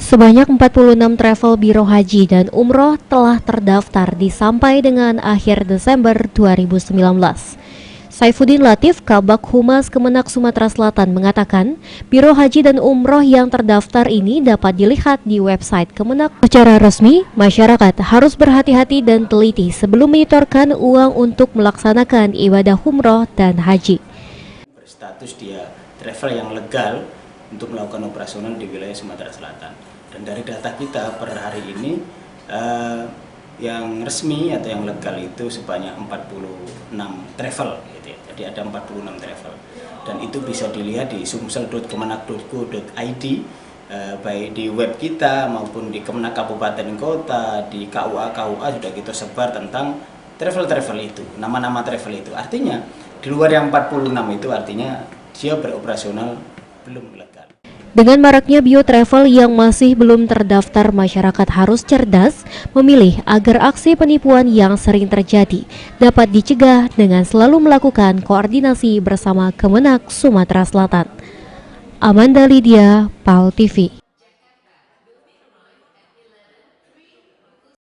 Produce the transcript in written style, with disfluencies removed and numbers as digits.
Sebanyak 46 travel biro haji dan umroh telah terdaftar sampai dengan akhir Desember 2019. Saifuddin Latif, Kabag Humas Kemenak Sumatera Selatan mengatakan, biro haji dan umroh yang terdaftar ini dapat dilihat di website Kemenak. Secara resmi, masyarakat harus berhati-hati dan teliti sebelum menyetorkan uang untuk melaksanakan ibadah umroh dan haji. Berstatus dia travel yang legal untuk melakukan operasional di wilayah Sumatera Selatan. Dan dari data kita per hari ini yang resmi atau yang legal itu sebanyak 46 travel gitu ya. Jadi ada 46 travel. Dan itu bisa dilihat di sumsel.kemenak.go.id baik di web kita maupun di Kemenak Kabupaten Kota, di KUA sudah kita sebar tentang travel itu, nama-nama travel itu. Artinya di luar yang 46 itu artinya dia beroperasional belum legal. Dengan maraknya biotravel yang masih belum terdaftar, masyarakat harus cerdas memilih agar aksi penipuan yang sering terjadi dapat dicegah dengan selalu melakukan koordinasi bersama Kemenak Sumatera Selatan. Amanda Lydia, PAL TV.